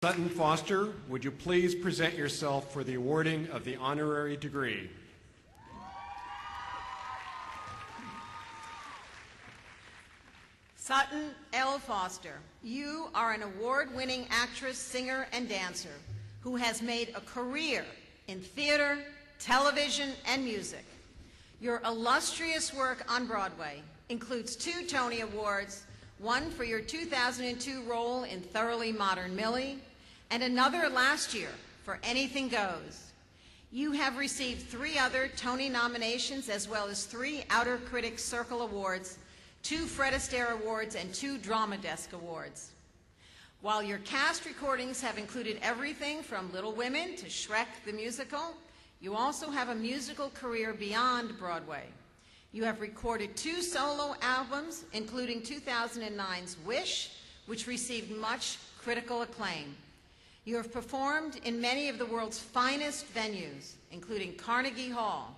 Sutton Foster, would you please present yourself for the awarding of the honorary degree? Sutton L. Foster, you are an award-winning actress, singer, and dancer who has made a career in theater, television, and music. Your illustrious work on Broadway includes 2 Tony Awards, one for your 2002 role in Thoroughly Modern Millie, and another last year for Anything Goes. You have received 3 other Tony nominations as well as 3 Outer Critics Circle Awards, 2 Fred Astaire Awards, and 2 Drama Desk Awards. While your cast recordings have included everything from Little Women to Shrek the Musical, you also have a musical career beyond Broadway. You have recorded 2 solo albums, including 2009's Wish, which received much critical acclaim. You have performed in many of the world's finest venues, including Carnegie Hall,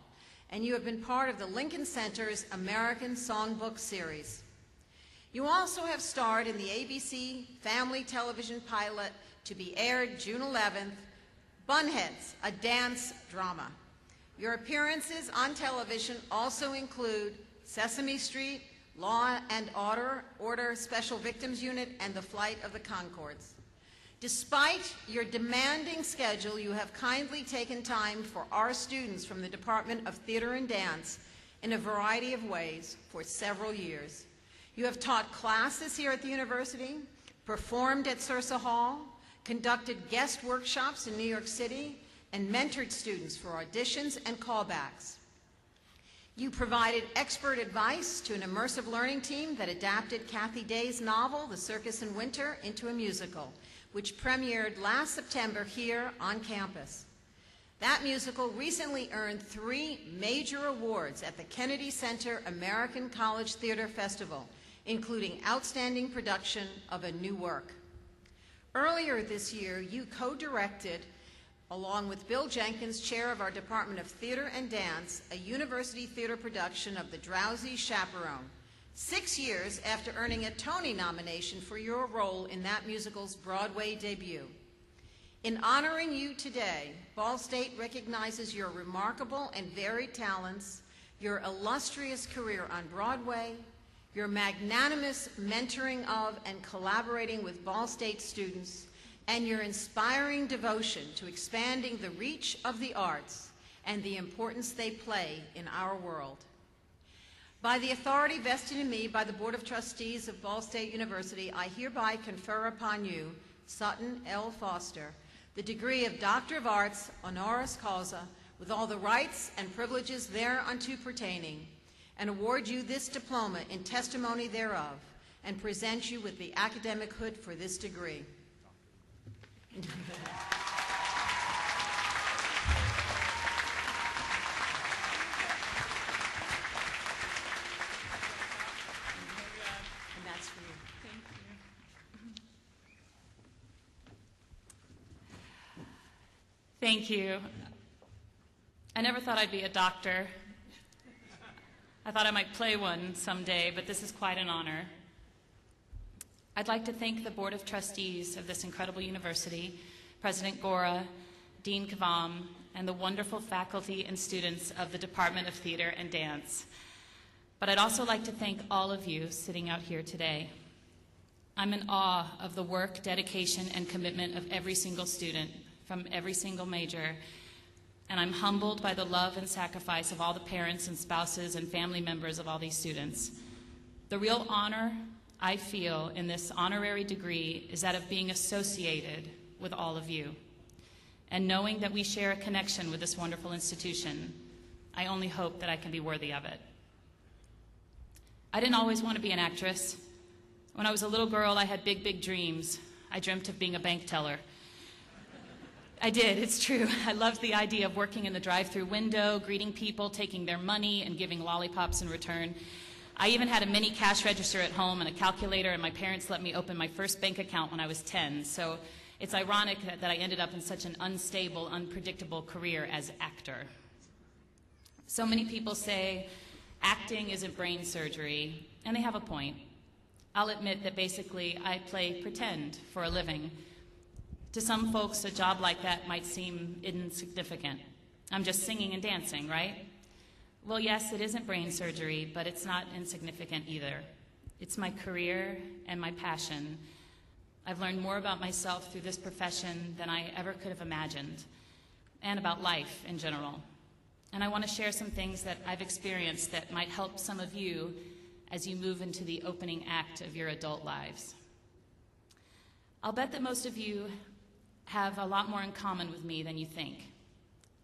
and you have been part of the Lincoln Center's American Songbook series. You also have starred in the ABC family television pilot to be aired June 11th, Bunheads, a dance drama. Your appearances on television also include Sesame Street, Law and Order Special Victims Unit, and The Flight of the Conchords. Despite your demanding schedule, you have kindly taken time for our students from the Department of Theater and Dance in a variety of ways for several years. You have taught classes here at the university, performed at Sursa Hall, conducted guest workshops in New York City, and mentored students for auditions and callbacks. You provided expert advice to an immersive learning team that adapted Kathy Day's novel, The Circus in Winter, into a musical, which premiered last September here on campus. That musical recently earned 3 major awards at the Kennedy Center American College Theater Festival, including Outstanding Production of a New Work. Earlier this year, you co-directed, along with Bill Jenkins, chair of our Department of Theater and Dance, a university theater production of The Drowsy Chaperone, 6 years after earning a Tony nomination for your role in that musical's Broadway debut. In honoring you today, Ball State recognizes your remarkable and varied talents, your illustrious career on Broadway, your magnanimous mentoring of and collaborating with Ball State students, and your inspiring devotion to expanding the reach of the arts and the importance they play in our world. By the authority vested in me by the Board of Trustees of Ball State University, I hereby confer upon you, Sutton L. Foster, the degree of Doctor of Arts, honoris causa, with all the rights and privileges thereunto pertaining, and award you this diploma in testimony thereof, and present you with the academic hood for this degree. And that's for you. Thank you. Thank you. I never thought I'd be a doctor. I thought I might play one someday, but this is quite an honor. I'd like to thank the Board of Trustees of this incredible university, President Gora, Dean Kavam, and the wonderful faculty and students of the Department of Theater and Dance. But I'd also like to thank all of you sitting out here today. I'm in awe of the work, dedication, and commitment of every single student from every single major, and I'm humbled by the love and sacrifice of all the parents and spouses and family members of all these students. The real honor I feel in this honorary degree is that of being associated with all of you. And knowing that we share a connection with this wonderful institution, I only hope that I can be worthy of it. I didn't always want to be an actress. When I was a little girl, I had big, big dreams. I dreamt of being a bank teller. I did, it's true. I loved the idea of working in the drive-through window, greeting people, taking their money, and giving lollipops in return. I even had a mini cash register at home and a calculator, and my parents let me open my first bank account when I was 10. So it's ironic that I ended up in such an unstable, unpredictable career as actor. So many people say acting isn't brain surgery, and they have a point. I'll admit that basically I play pretend for a living. To some folks, a job like that might seem insignificant. I'm just singing and dancing, right? Well, yes, it isn't brain surgery, but it's not insignificant either. It's my career and my passion. I've learned more about myself through this profession than I ever could have imagined, and about life in general. And I want to share some things that I've experienced that might help some of you as you move into the opening act of your adult lives. I'll bet that most of you have a lot more in common with me than you think.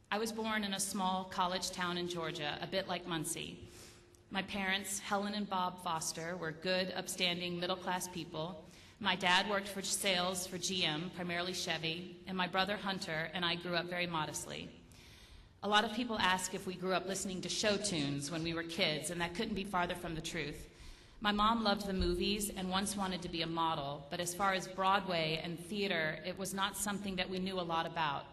I was born in a small college town in Georgia, a bit like Muncie. My parents, Helen and Bob Foster, were good, upstanding, middle-class people. My dad worked for sales for GM, primarily Chevy, and my brother Hunter and I grew up very modestly. A lot of people ask if we grew up listening to show tunes when we were kids, and that couldn't be farther from the truth. My mom loved the movies and once wanted to be a model, but as far as Broadway and theater, it was not something that we knew a lot about.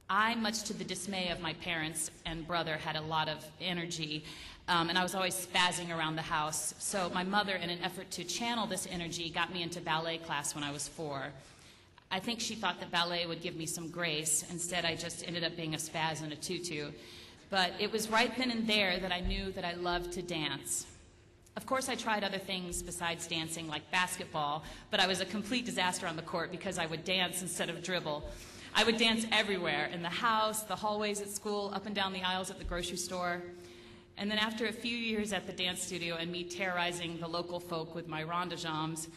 I, much to the dismay of my parents and brother, had a lot of energy, and I was always spazzing around the house. So my mother, in an effort to channel this energy, got me into ballet class when I was 4. I think she thought that ballet would give me some grace. Instead, I just ended up being a spaz in a tutu. But it was right then and there that I knew that I loved to dance. Of course, I tried other things besides dancing, like basketball, but I was a complete disaster on the court because I would dance instead of dribble. I would dance everywhere, in the house, the hallways at school, up and down the aisles at the grocery store. And then after a few years at the dance studio and me terrorizing the local folk with my rondagems,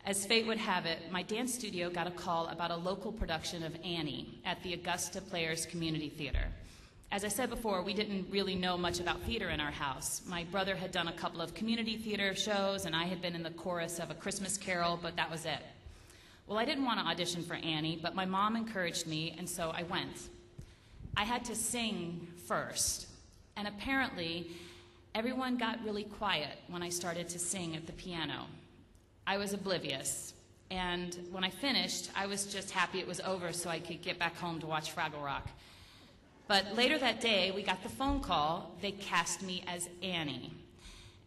as fate would have it, my dance studio got a call about a local production of Annie at the Augusta Players Community Theater. As I said before, we didn't really know much about theater in our house. My brother had done a couple of community theater shows, and I had been in the chorus of A Christmas Carol, but that was it. Well, I didn't want to audition for Annie, but my mom encouraged me, and so I went. I had to sing first, and apparently everyone got really quiet when I started to sing at the piano. I was oblivious, and when I finished, I was just happy it was over so I could get back home to watch Fraggle Rock. But later that day, we got the phone call. They cast me as Annie.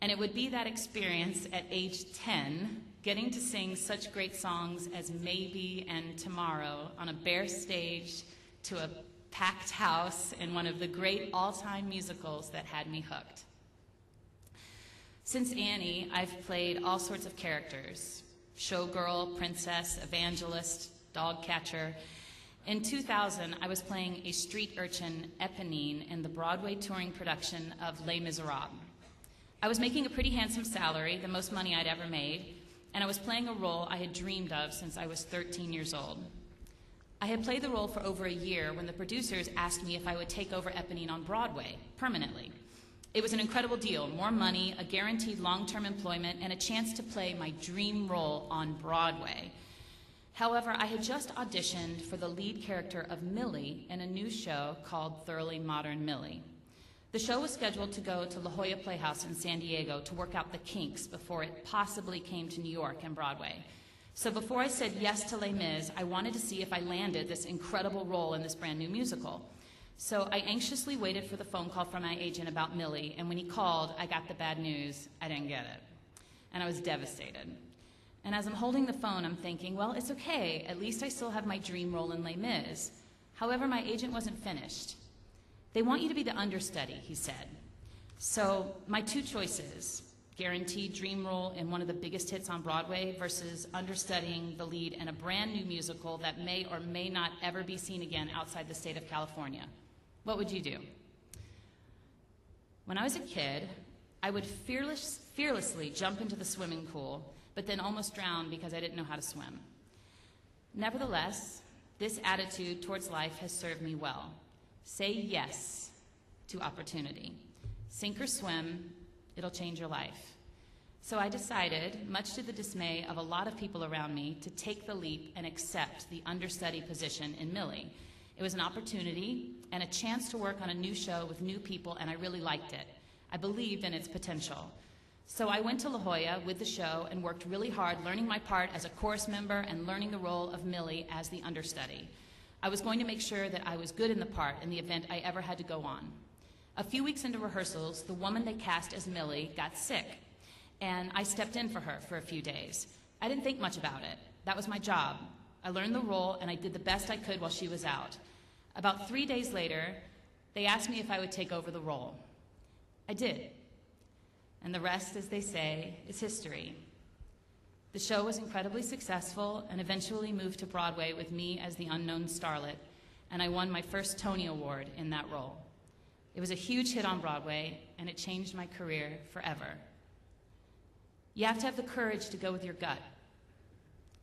And it would be that experience at age 10, getting to sing such great songs as Maybe and Tomorrow on a bare stage to a packed house in one of the great all-time musicals that had me hooked. Since Annie, I've played all sorts of characters: showgirl, princess, evangelist, dog catcher. In 2000, I was playing a street urchin, Eponine, in the Broadway touring production of Les Miserables. I was making a pretty handsome salary, the most money I'd ever made, and I was playing a role I had dreamed of since I was 13 years old. I had played the role for over a year when the producers asked me if I would take over Eponine on Broadway, permanently. It was an incredible deal: more money, a guaranteed long-term employment, and a chance to play my dream role on Broadway. However, I had just auditioned for the lead character of Millie in a new show called Thoroughly Modern Millie. The show was scheduled to go to La Jolla Playhouse in San Diego to work out the kinks before it possibly came to New York and Broadway. So before I said yes to Les Mis, I wanted to see if I landed this incredible role in this brand new musical. So I anxiously waited for the phone call from my agent about Millie, and when he called, I got the bad news: I didn't get it. And I was devastated. And as I'm holding the phone, I'm thinking, well, it's okay. At least I still have my dream role in Les Mis. However, my agent wasn't finished. They want you to be the understudy, he said. So my two choices: guaranteed dream role in one of the biggest hits on Broadway versus understudying the lead in a brand new musical that may or may not ever be seen again outside the state of California. What would you do? When I was a kid, I would fearlessly jump into the swimming pool, but then almost drown because I didn't know how to swim. Nevertheless, this attitude towards life has served me well. Say yes to opportunity. Sink or swim, it'll change your life. So I decided, much to the dismay of a lot of people around me, to take the leap and accept the understudy position in Millie. It was an opportunity and a chance to work on a new show with new people, and I really liked it. I believed in its potential. So I went to La Jolla with the show and worked really hard, learning my part as a chorus member and learning the role of Millie as the understudy. I was going to make sure that I was good in the part in the event I ever had to go on. A few weeks into rehearsals, the woman they cast as Millie got sick, and I stepped in for her for a few days. I didn't think much about it. That was my job. I learned the role, and I did the best I could while she was out. About 3 days later, they asked me if I would take over the role. I did. And the rest, as they say, is history. The show was incredibly successful and eventually moved to Broadway with me as the unknown starlet, and I won my first Tony Award in that role. It was a huge hit on Broadway, and it changed my career forever. You have to have the courage to go with your gut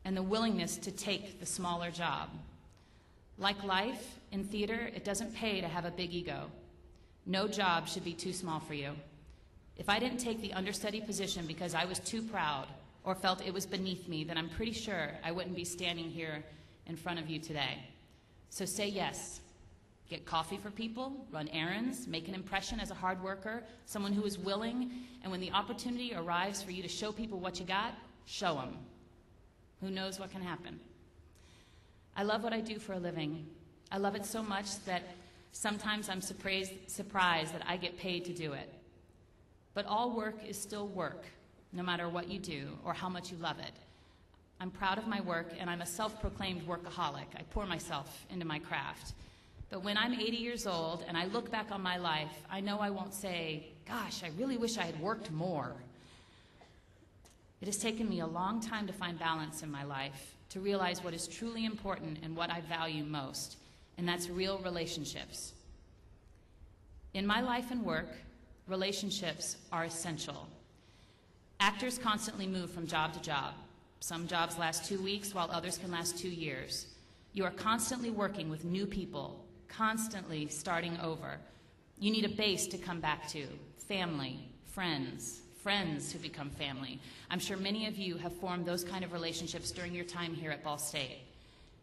and the willingness to take the smaller job. Like life, in theater, it doesn't pay to have a big ego. No job should be too small for you. If I didn't take the understudy position because I was too proud or felt it was beneath me, then I'm pretty sure I wouldn't be standing here in front of you today. So say yes. Get coffee for people, run errands, make an impression as a hard worker, someone who is willing, and when the opportunity arrives for you to show people what you got, show them. Who knows what can happen? I love what I do for a living. I love it so much that sometimes I'm surprised that I get paid to do it. But all work is still work, no matter what you do or how much you love it. I'm proud of my work, and I'm a self-proclaimed workaholic. I pour myself into my craft. But when I'm 80 years old and I look back on my life, I know I won't say, gosh, I really wish I had worked more. It has taken me a long time to find balance in my life, to realize what is truly important and what I value most, and that's real relationships. In my life and work, relationships are essential. Actors constantly move from job to job. Some jobs last 2 weeks, while others can last 2 years. You are constantly working with new people, constantly starting over. You need a base to come back to, family, friends who become family. I'm sure many of you have formed those kind of relationships during your time here at Ball State.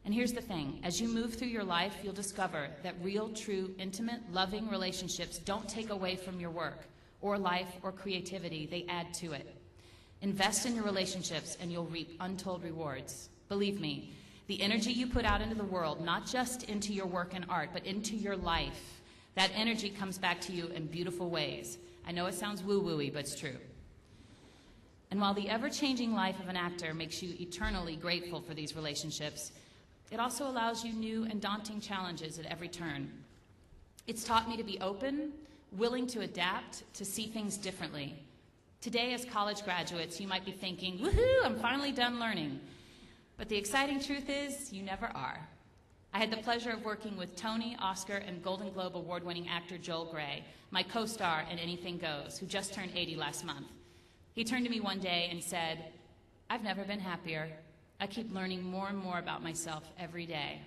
And here's the thing, as you move through your life, you'll discover that real, true, intimate, loving relationships don't take away from your work, or life, or creativity. They add to it. Invest in your relationships and you'll reap untold rewards. Believe me, the energy you put out into the world, not just into your work and art, but into your life, that energy comes back to you in beautiful ways. I know it sounds woo-woo-y, but it's true. And while the ever-changing life of an actor makes you eternally grateful for these relationships, it also allows you new and daunting challenges at every turn. It's taught me to be open, willing to adapt, to see things differently. Today, as college graduates, you might be thinking, woohoo, I'm finally done learning. But the exciting truth is, you never are. I had the pleasure of working with Tony, Oscar, and Golden Globe award-winning actor Joel Grey, my co-star in Anything Goes, who just turned 80 last month. He turned to me one day and said, I've never been happier. I keep learning more and more about myself every day.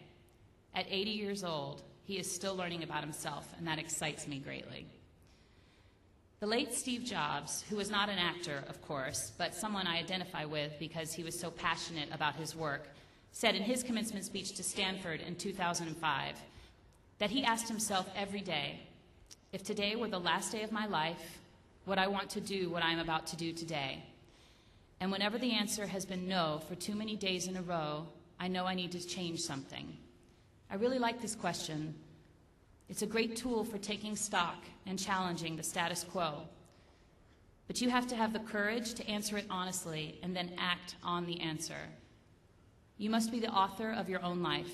At 80 years old, he is still learning about himself, and that excites me greatly. The late Steve Jobs, who was not an actor, of course, but someone I identify with because he was so passionate about his work, said in his commencement speech to Stanford in 2005 that he asked himself every day, if today were the last day of my life, would I want to do what I am about to do today? And whenever the answer has been no for too many days in a row, I know I need to change something. I really like this question. It's a great tool for taking stock and challenging the status quo. But you have to have the courage to answer it honestly and then act on the answer. You must be the author of your own life.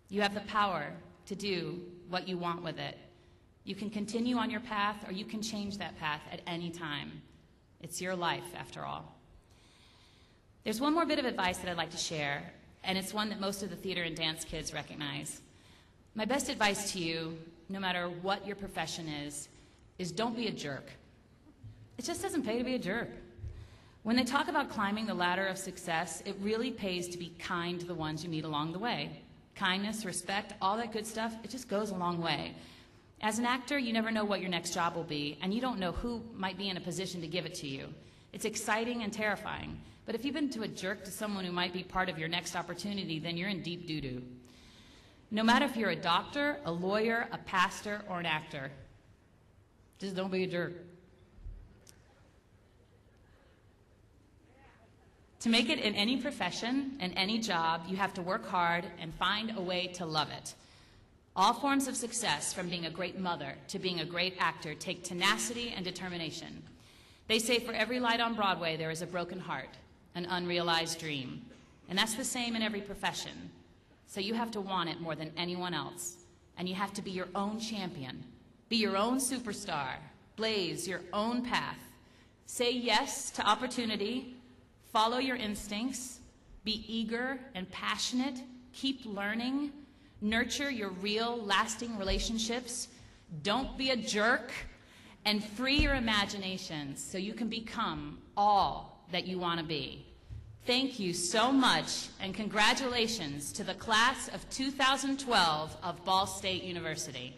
You have the power to do what you want with it. You can continue on your path or you can change that path at any time. It's your life, after all. There's one more bit of advice that I'd like to share, and it's one that most of the theater and dance kids recognize. My best advice to you, no matter what your profession is don't be a jerk. It just doesn't pay to be a jerk. When they talk about climbing the ladder of success, it really pays to be kind to the ones you meet along the way. Kindness, respect, all that good stuff, it just goes a long way. As an actor, you never know what your next job will be, and you don't know who might be in a position to give it to you. It's exciting and terrifying. But if you've been a jerk to someone who might be part of your next opportunity, then you're in deep doo-doo. No matter if you're a doctor, a lawyer, a pastor, or an actor, just don't be a jerk. To make it in any profession and any job, you have to work hard and find a way to love it. All forms of success, from being a great mother to being a great actor, take tenacity and determination. They say for every light on Broadway, there is a broken heart, an unrealized dream. And that's the same in every profession. So you have to want it more than anyone else. And you have to be your own champion. Be your own superstar. Blaze your own path. Say yes to opportunity. Follow your instincts. Be eager and passionate. Keep learning. Nurture your real, lasting relationships. Don't be a jerk. And free your imaginations so you can become all that you want to be. Thank you so much, and congratulations to the class of 2012 of Ball State University.